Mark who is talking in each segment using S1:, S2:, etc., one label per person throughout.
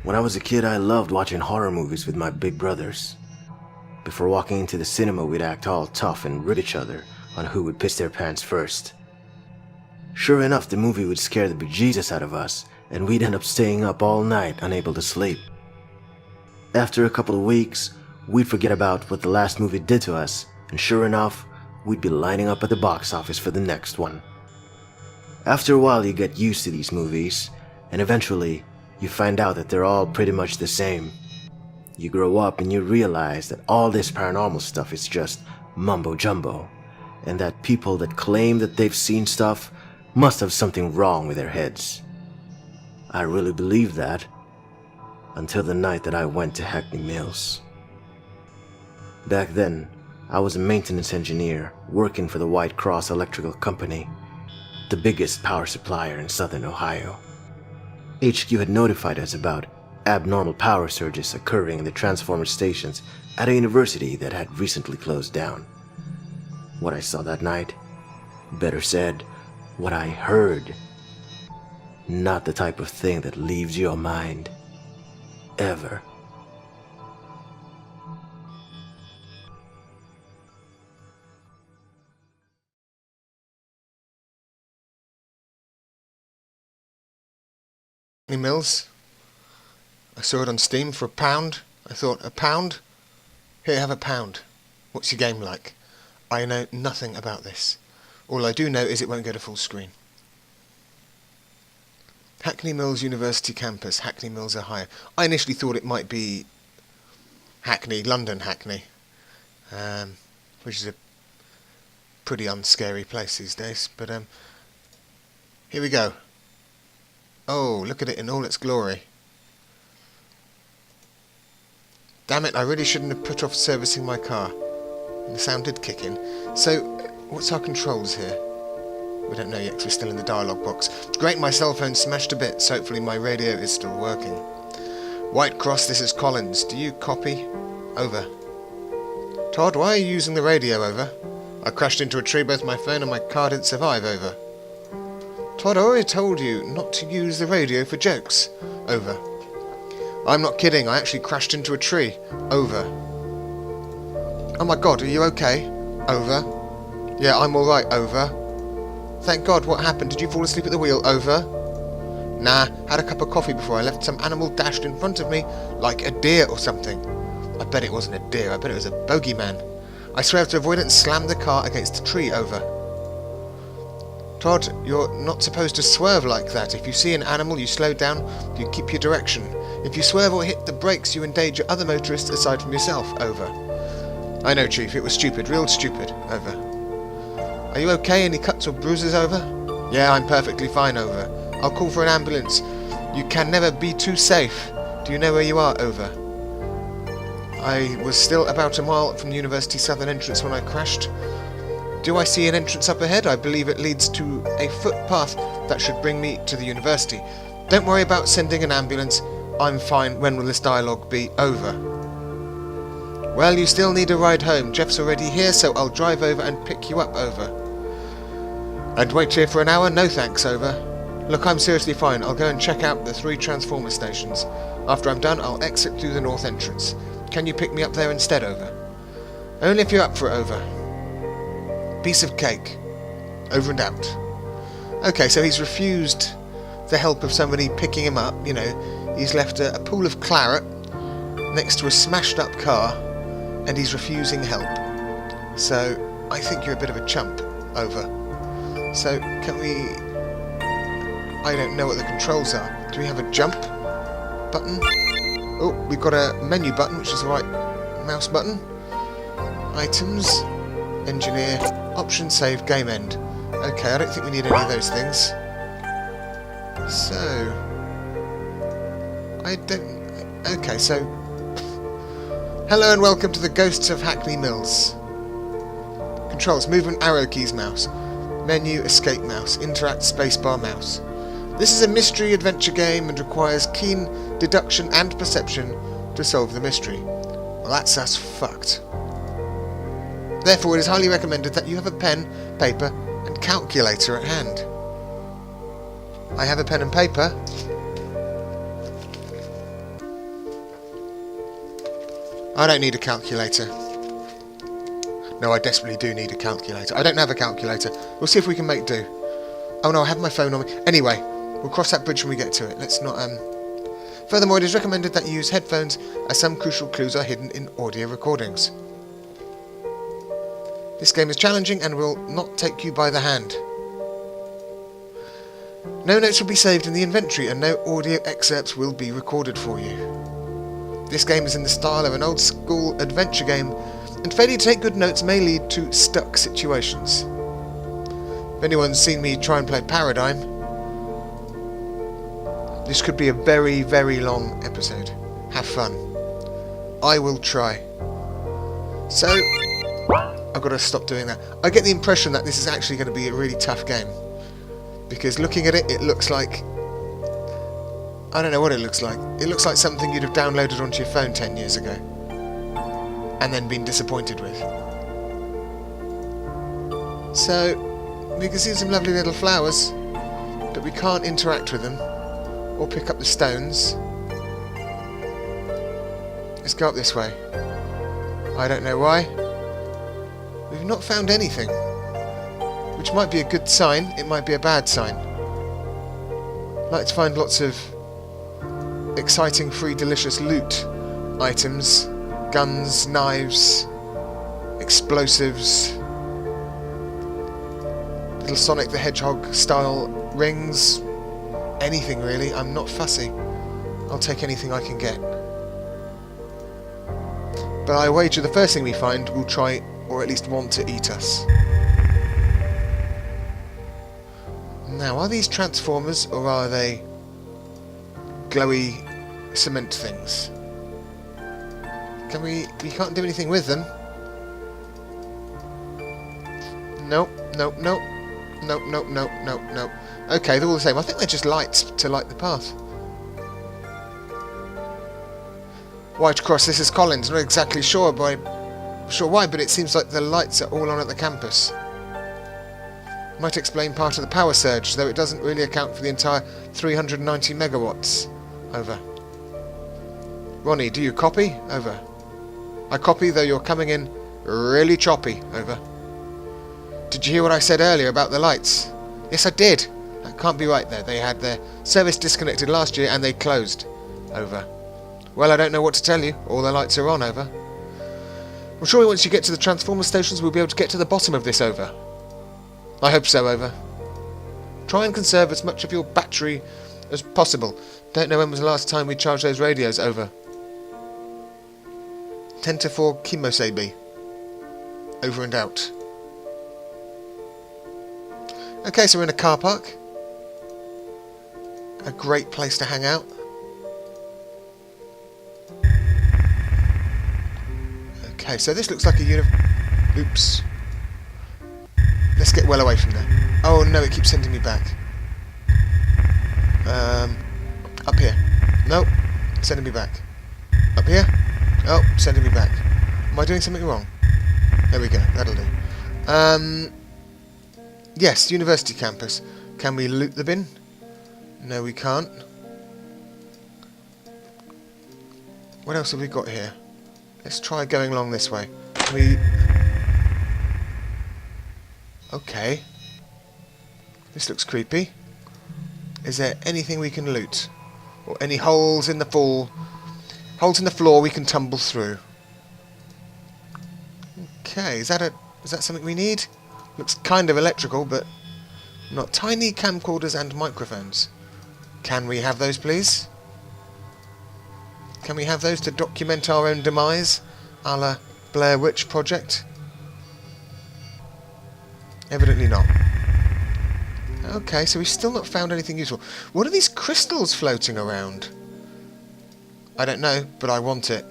S1: When I was a kid, I loved watching horror movies with my big brothers. Before walking into the cinema, we'd act all tough and rip each other on who would piss their pants first. Sure enough, the movie would scare the bejesus out of us, and we'd end up staying up all night unable to sleep. After a couple of weeks, we'd forget about what the last movie did to us, and sure enough, we'd be lining up at the box office for the next one. After a while, you get used to these movies, and eventually, you find out that they're all pretty much the same. You grow up and you realize that all this paranormal stuff is just mumbo jumbo, and that people that claim that they've seen stuff must have something wrong with their heads. I really believed that, until the night that I went to Hackney Mills. Back then, I was a maintenance engineer working for the White Cross Electrical Company, the biggest power supplier in southern Ohio. HQ had notified us about abnormal power surges occurring in the transformer stations at a university that had recently closed down. What I saw that night, better said, what I heard, not the type of thing that leaves your mind, ever.
S2: Hackney Mills. I saw it on Steam for £1. I thought, £1? Here, have £1. What's your game like? I know nothing about this. All I do know is it won't go to full screen. Hackney Mills University Campus, Hackney Mills, Ohio. I initially thought it might be Hackney, London Hackney, which is a pretty unscary place these days, but here we go. Oh, look at it in all its glory. Damn it, I really shouldn't have put off servicing my car. And the sound did kick in. So, what's our controls here? We don't know yet because we're still in the dialogue box. Great, my cell phone smashed a bit, so hopefully my radio is still working. White Cross, this is Collins. Do you copy? Over. Todd, why are you using the radio? Over. I crashed into a tree, both my phone and my car didn't survive. Over. Todd, I already told you not to use the radio for jokes. Over. I'm not kidding, I actually crashed into a tree. Over. Oh my god, are you okay? Over. Yeah, I'm alright. Over. Thank God, what happened? Did you fall asleep at the wheel? Over. Nah, had a cup of coffee before I left. Some animal dashed in front of me, like a deer or something. I bet it wasn't a deer, I bet it was a bogeyman. I swerved to avoid it and slammed the car against a tree. Over. Todd, you're not supposed to swerve like that. If you see an animal, you slow down, you keep your direction. If you swerve or hit the brakes, you endanger other motorists aside from yourself. Over. I know, Chief, it was stupid, real stupid. Over. Are you okay? Any cuts or bruises? Over. Yeah, I'm perfectly fine. Over. I'll call for an ambulance. You can never be too safe. Do you know where you are? Over. I was still about a mile from the university southern entrance when I crashed. Do I see an entrance up ahead? I believe it leads to a footpath that should bring me to the university. Don't worry about sending an ambulance. I'm fine. When will this dialogue be? Over. Well, you still need a ride home. Jeff's already here, so I'll drive over and pick you up. Over. And wait here for an hour? No thanks. Over. Look, I'm seriously fine. I'll go and check out the 3 transformer stations. After I'm done, I'll exit through the north entrance. Can you pick me up there instead? Over. Only if you're up for it. Over. Piece of cake. Over and out. Okay, so he's refused the help of somebody picking him up. You know, he's left a pool of claret next to a smashed up car, and he's refusing help. So I think you're a bit of a chump. Over. So can we... I don't know what the controls are. Do we have a jump button? Oh, we've got a menu button, which is the right mouse button. Items. Engineer. Option save. Game end. Okay, I don't think we need any of those things. So... I don't... Okay, so... Hello and welcome to the Ghosts of Hackney Mills. Controls. Movement arrow keys mouse. Menu escape mouse. Interact spacebar mouse. This is a mystery adventure game and requires keen deduction and perception to solve the mystery. Well, that's us fucked. Therefore, it is highly recommended that you have a pen, paper, and calculator at hand. I have a pen and paper. I don't need a calculator. No, I desperately do need a calculator. I don't have a calculator. We'll see if we can make do. Oh no, I have my phone on me. Anyway, we'll cross that bridge when we get to it. Let's not, Furthermore, it is recommended that you use headphones, as some crucial clues are hidden in audio recordings. This game is challenging and will not take you by the hand. No notes will be saved in the inventory and no audio excerpts will be recorded for you. This game is in the style of an old school adventure game, and failure to take good notes may lead to stuck situations. If anyone's seen me try and play Paradigm, this could be a very, very long episode. Have fun. I will try. So, I've got to stop doing that. I get the impression that this is actually going to be a really tough game. Because looking at it, it looks like... I don't know what it looks like. It looks like something you'd have downloaded onto your phone 10 years ago. And then been disappointed with. So, we can see some lovely little flowers. But we can't interact with them. Or pick up the stones. Let's go up this way. I don't know why. We've not found anything. Which might be a good sign, it might be a bad sign. I'd like to find lots of exciting, free, delicious loot items. Guns, knives, explosives, little Sonic the Hedgehog style rings. Anything really, I'm not fussy. I'll take anything I can get. But I wager the first thing we find will try, or at least want to eat us. Now, are these transformers, or are they glowy cement things? Can we can't do anything with them. Nope, nope, nope. Nope, nope, nope, nope, nope. Okay, they're all the same. I think they're just lights to light the path. White Cross, this is Collins. Not exactly sure why, but it seems like the lights are all on at the campus. Might explain part of the power surge, though it doesn't really account for the entire 390 megawatts. Over. Ronnie, do you copy? Over. I copy, though you're coming in really choppy. Over. Did you hear what I said earlier about the lights? Yes, I did. That can't be right there. They had their service disconnected last year and they closed. Over. Well, I don't know what to tell you. All the lights are on. Over. I'm sure once you get to the transformer stations we'll be able to get to the bottom of this. Over. I hope so. Over. Try and conserve as much of your battery as possible. Don't know when was the last time we charged those radios. Over. 10 to 4 Kimosabi. Over and out. Okay, so we're in a car park. A great place to hang out. Okay, so this looks like a Oops. Let's get well away from there. Oh no, it keeps sending me back. Up here. Nope. Sending me back. Up here. Oh, sending me back. Am I doing something wrong? There we go. That'll do. Yes, university campus. Can we loot the bin? No, we can't. What else have we got here? Let's try going along this way. Okay. This looks creepy. Is there anything we can loot? Or any holes in the floor we can tumble through? Okay, is that something we need? Looks kind of electrical, but not. Tiny camcorders and microphones. Can we have those, please? Can we have those to document our own demise, a la Blair Witch Project? Evidently not. Okay, so we've still not found anything useful. What are these crystals floating around? I don't know, but I want it.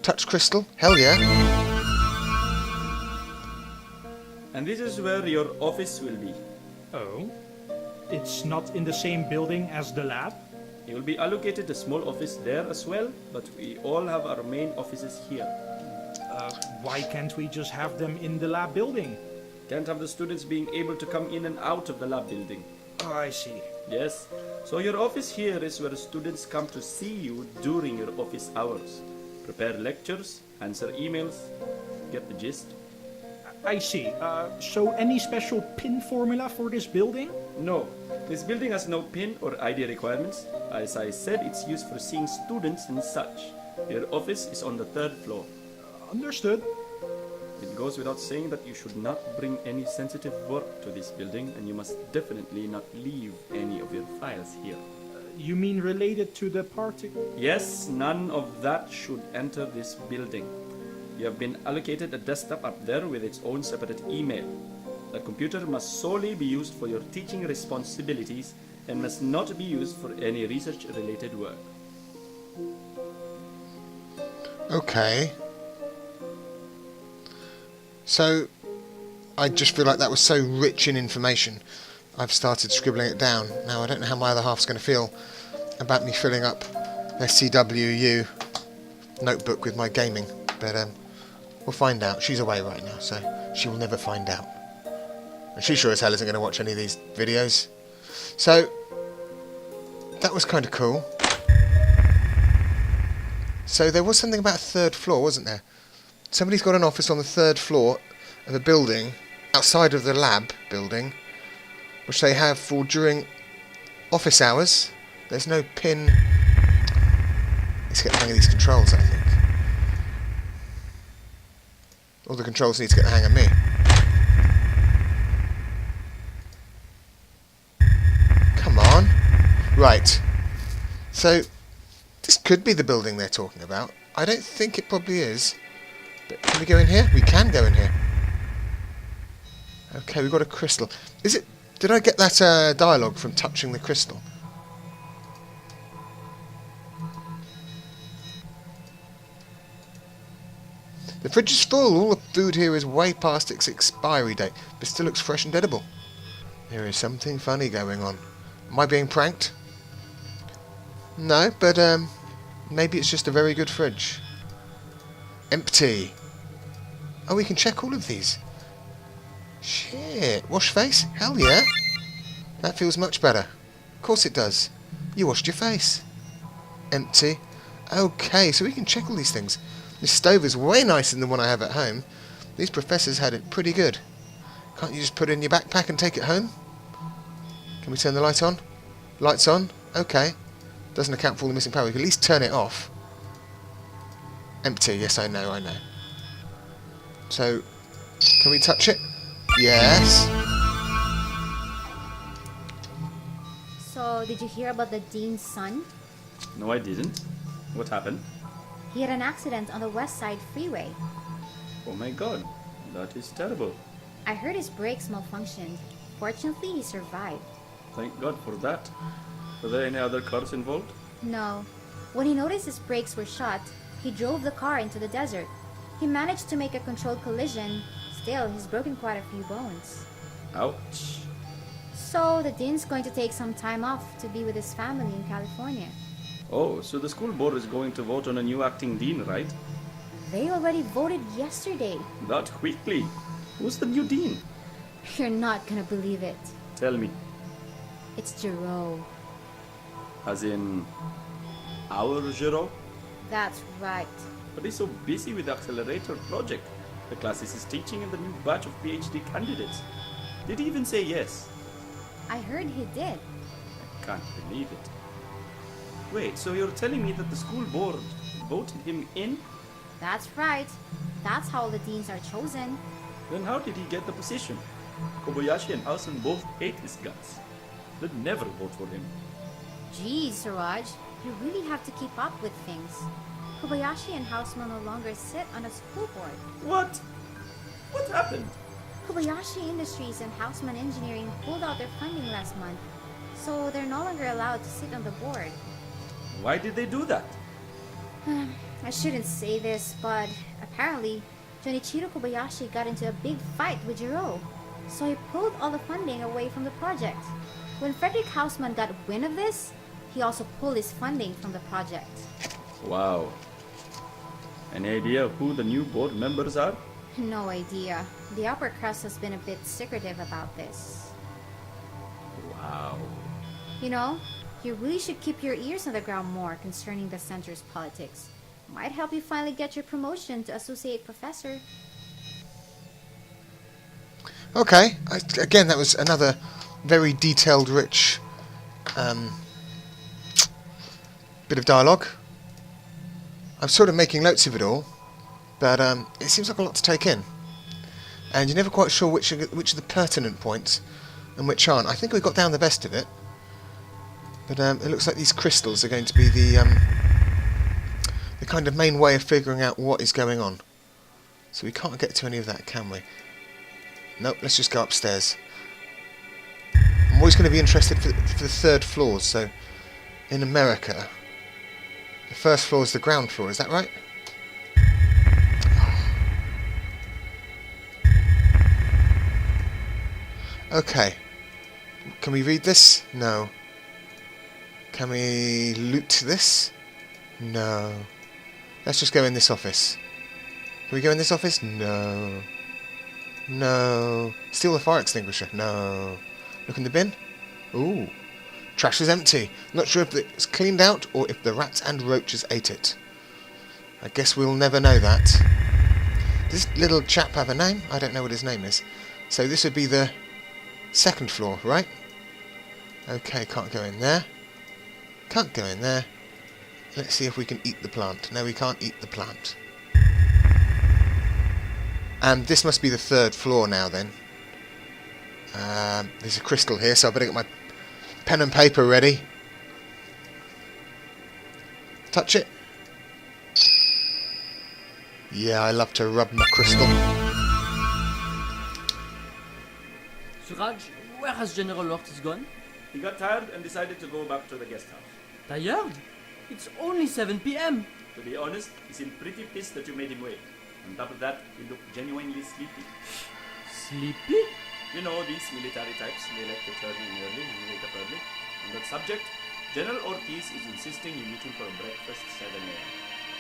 S2: Touch crystal? Hell yeah.
S3: And this is where your office will be.
S4: Oh? It's not in the same building as the lab?
S3: You will be allocated a small office there as well, but we all have our main offices here.
S4: Why can't we just have them in the lab building?
S3: Can't have the students being able to come in and out of the lab building.
S4: Oh, I see.
S3: Yes, so your office here is where students come to see you during your office hours. prepare lectures, answer emails. Get the gist?
S4: I see. So any special PIN formula for this building?
S3: No, this building has no PIN or ID requirements. As I said, it's used for seeing students and such. Your office is on the 3rd floor.
S4: Understood.
S3: It goes without saying that you should not bring any sensitive work to this building, and you must definitely not leave any of your files here.
S4: You mean related to the party?
S3: Yes, none of that should enter this building. You have been allocated a desktop up there with its own separate email. The computer must solely be used for your teaching responsibilities and must not be used for any research-related work.
S2: Okay. So, I just feel like that was so rich in information. I've started scribbling it down. Now, I don't know how my other half's going to feel about me filling up SCWU notebook with my gaming, but we'll find out. She's away right now, so she will never find out. And she sure as hell isn't going to watch any of these videos. So, that was kind of cool. So there was something about a 3rd floor, wasn't there? Somebody's got an office on the 3rd floor of a building outside of the lab building, which they have for during office hours. There's no PIN. Let's get the hang of these controls, I think. All the controls need to get the hang of me. Come on. Right. So, this could be the building they're talking about. I don't think it probably is. But can we go in here? We can go in here. Okay, we've got a crystal. Is it... Did I get that dialogue from touching the crystal? The fridge is full. All the food here is way past its expiry date, but still looks fresh and edible. There is something funny going on. Am I being pranked? No, but maybe it's just a very good fridge. Empty. Oh, we can check all of these. Shit. Wash face? Hell yeah. That feels much better. Of course it does. You washed your face. Empty. Okay, so we can check all these things. This stove is way nicer than the one I have at home. These professors had it pretty good. Can't you just put it in your backpack and take it home? Can we turn the light on? Lights on? Okay. Doesn't account for all the missing power. We can at least turn it off. Empty. Yes, I know. So, can we touch it? Yes.
S5: So, did you hear about the dean's son?
S3: No, I didn't. What happened?
S5: He had an accident on the West Side Freeway.
S3: Oh my god, that is terrible.
S5: I heard his brakes malfunctioned. Fortunately, he survived.
S3: Thank God for that. Were there any other cars involved?
S5: No. When he noticed his brakes were shot, he drove the car into the desert. He managed to make a controlled collision. Still, he's broken quite a few bones.
S3: Ouch.
S5: So, the dean's going to take some time off to be with his family in California.
S3: Oh, so the school board is going to vote on a new acting dean, right?
S5: They already voted yesterday.
S3: That quickly. Who's the new dean?
S5: You're not gonna believe it.
S3: Tell me.
S5: It's Giro.
S3: As in, our Giro?
S5: That's right.
S3: But he's so busy with the Accelerator project, the classes he's teaching and the new batch of PhD candidates. Did he even say yes?
S5: I heard he did.
S3: I can't believe it. Wait, so you're telling me that the school board voted him in?
S5: That's right. That's how the deans are chosen.
S3: Then how did he get the position? Kobayashi and Housen both hate his guts. They'd never vote for him.
S5: Geez, Siraj, you really have to keep up with things. Kobayashi and Houseman no longer sit on a school board.
S3: What? What happened?
S5: Kobayashi Industries and Houseman Engineering pulled out their funding last month, so they're no longer allowed to sit on the board.
S3: Why did they do that?
S5: I shouldn't say this, but apparently, Junichiro Kobayashi got into a big fight with Jiro, so he pulled all the funding away from the project. When Frederick Houseman got wind of this, he also pulled his funding from the project.
S3: Wow. Any idea who the new board members are?
S5: No idea. The upper crust has been a bit secretive about this.
S3: Wow.
S5: You know, you really should keep your ears on the ground more concerning the center's politics. Might help you finally get your promotion to associate professor.
S2: Okay, again, that was another very detailed, rich bit of dialogue. I'm sort of making notes of it all, but it seems like a lot to take in. And you're never quite sure which are the pertinent points and which aren't. I think we got down the best of it, but it looks like these crystals are going to be the kind of main way of figuring out what is going on. So we can't get to any of that, can we? Nope, let's just go upstairs. I'm always going to be interested for the third floors, so in America, the first floor is the ground floor, is that right? Okay. Can we read this? No. Can we loot this? No. Let's just go in this office. Can we go in this office? No. No. Steal the fire extinguisher? No. Look in the bin? Ooh. Trash is empty. Not sure if it's cleaned out or if the rats and roaches ate it. I guess we'll never know that. Does this little chap have a name? I don't know what his name is. So this would be the second floor, right? Okay, can't go in there. Can't go in there. Let's see if we can eat the plant. No, we can't eat the plant. And this must be the third floor now then. There's a crystal here, so I better get my pen and paper ready. Touch it. Yeah, I love to rub my crystal.
S6: Suraj, where has General Ortiz gone?
S3: He got tired and decided to go back to the guest house.
S6: Tired? It's only 7 p.m.
S3: To be honest, he seemed pretty pissed that you made him wait. On top of that, he looked genuinely sleepy.
S6: Sleepy?
S3: You know, these military types, they like to turn in early and wake up early. On that subject, General Ortiz is insisting you meet him for breakfast 7 a.m.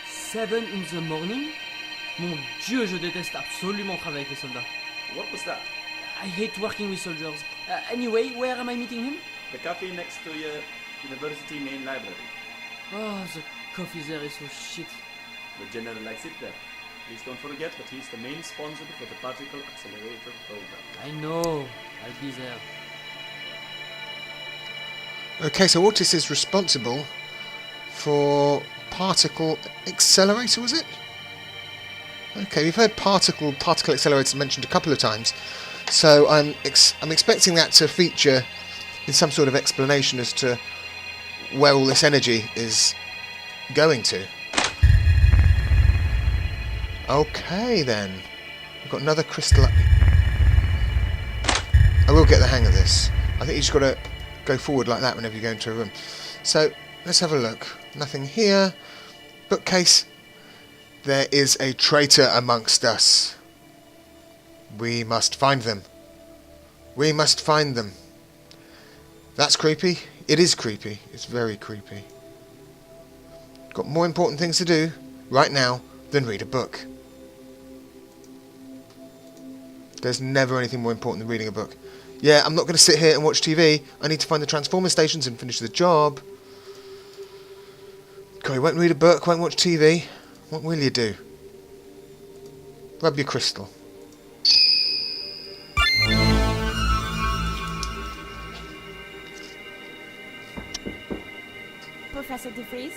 S6: 7 in the morning? Mon Dieu, je déteste absolument travailler avec les soldats.
S3: What was that?
S6: I hate working with soldiers. Anyway, where am I meeting him?
S3: The cafe next to your university main library.
S6: Oh, the coffee there is so shit.
S3: The general likes it there. Please don't forget that he's the main sponsor for the particle accelerator program.
S6: I know. I'll be there.
S2: Okay, so Ortiz is responsible for particle accelerator, was it? Okay, we've heard particle accelerator mentioned a couple of times, so I'm expecting that to feature in some sort of explanation as to where all this energy is going to. Okay then, we've got another crystal up. I will get the hang of this. I think you just got to go forward like that whenever you go into a room. So let's have a look. Nothing here. Bookcase. There is a traitor amongst us. We must find them. We must find them. That's creepy. It is creepy. It's very creepy. Got more important things to do right now than read a book. There's never anything more important than reading a book. Yeah, I'm not going to sit here and watch TV. I need to find the transformer stations and finish the job. God, you won't read a book, won't watch TV. What will you do? Rub your crystal.
S7: Professor DeVries,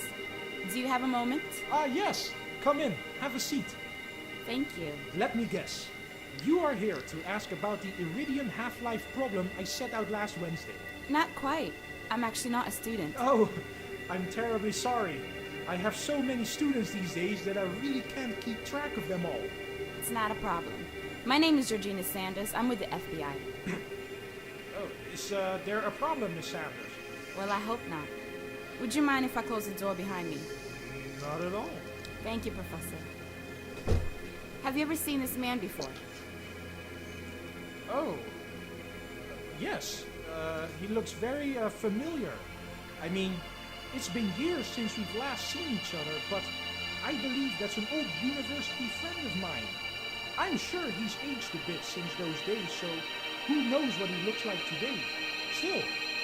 S7: do you have a moment?
S4: Yes. Come in. Have a seat.
S7: Thank you.
S4: Let me guess. You are here to ask about the Iridium half-life problem I set out last Wednesday.
S7: Not quite. I'm actually not a student.
S4: Oh, I'm terribly sorry. I have so many students these days that I really can't keep track of them all.
S7: It's not a problem. My name is Georgina Sanders. I'm with the FBI.
S4: Oh, is there a problem, Miss Sanders?
S7: Well, I hope not. Would you mind if I close the door behind me?
S4: Not at all.
S7: Thank you, Professor. Have you ever seen this man before?
S4: Oh, yes. He looks very familiar. I mean, it's been years since we've last seen each other, but I believe that's an old university friend of mine. I'm sure he's aged a bit since those days, so who knows what he looks like today. Still,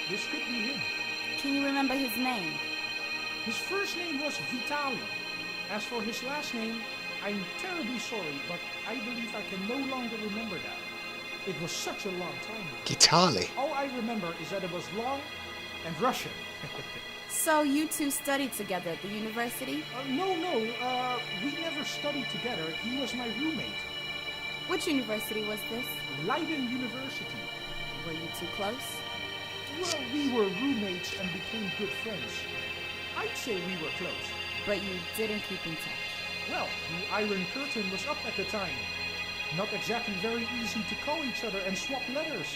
S4: this could be him.
S7: Can you remember his name?
S4: His first name was Vitali. As for his last name, I'm terribly sorry, but I believe I can no longer remember that. It was such a long time ago.
S2: Gitali.
S4: All I remember is that it was long and Russian.
S7: So you two studied together at the university?
S4: No, we never studied together. He was my roommate.
S7: Which university was this?
S4: Leiden University.
S7: Were you two close?
S4: Well, we were roommates and became good friends. I'd say we were close.
S7: But you didn't keep in touch.
S4: Well, the Iron Curtain was up at the time. Not exactly very easy to call each other and swap letters.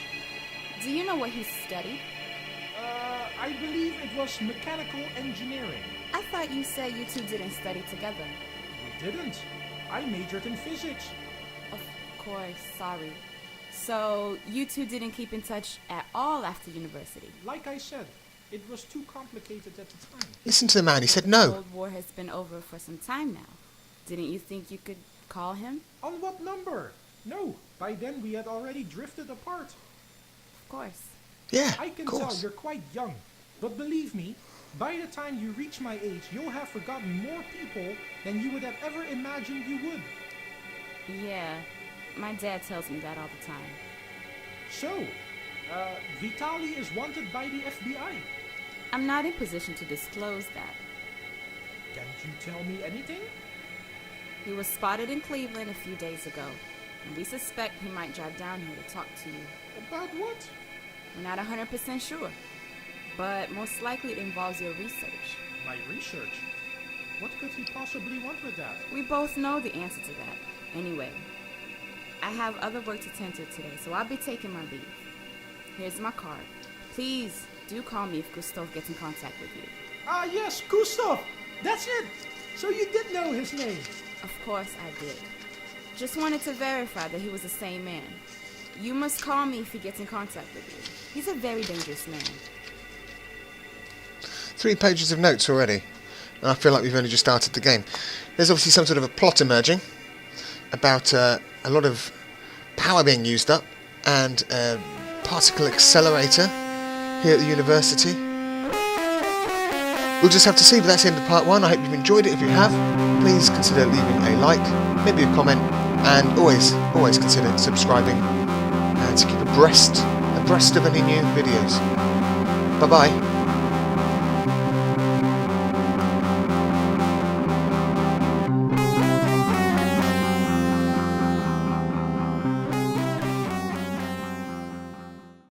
S7: Do you know what he studied?
S4: I believe it was mechanical engineering.
S7: I thought you said you two didn't study together.
S4: We didn't. I majored in physics.
S7: Of course, sorry. So you two didn't keep in touch at all after university?
S4: Like I said, it was too complicated at the time.
S2: Listen to the man, he said
S7: The
S2: no.
S7: Cold War has been over for some time now. Didn't you think you could call him?
S4: On what number? No, by then we had already drifted apart.
S7: Of course.
S2: Yeah,
S4: I
S2: of
S4: can tell
S2: course.
S4: you're quite young, but believe me, by the time you reach my age, you'll have forgotten more people than you would have ever imagined you would.
S7: Yeah, my dad tells me that all the time.
S4: So, Vitali is wanted by the FBI.
S7: I'm not in position to disclose that.
S4: Can't you tell me anything?
S7: He was spotted in Cleveland a few days ago, and we suspect he might drive down here to talk to you.
S4: About what?
S7: We're not 100% sure, but most likely it involves your research.
S4: My research. What could he possibly want with that?
S7: We both know the answer to that. Anyway, I have other work to tend to today, so I'll be taking my leave. Here's my card. Please do call me if Gustav gets in contact with you.
S4: Ah, yes, Gustav! That's it! So you did know his name?
S7: Of course I did. Just wanted to verify that he was the same man. You must call me if he gets in contact with you. He's a very dangerous man.
S2: 3 pages of notes already. And I feel like we've only just started the game. There's obviously some sort of a plot emerging about a lot of power being used up and a particle accelerator here at the university. We'll just have to see, but that's the end of part 1. I hope you've enjoyed it. If you have, please consider leaving a like, maybe a comment, and always consider subscribing to keep abreast of any new videos. Bye bye.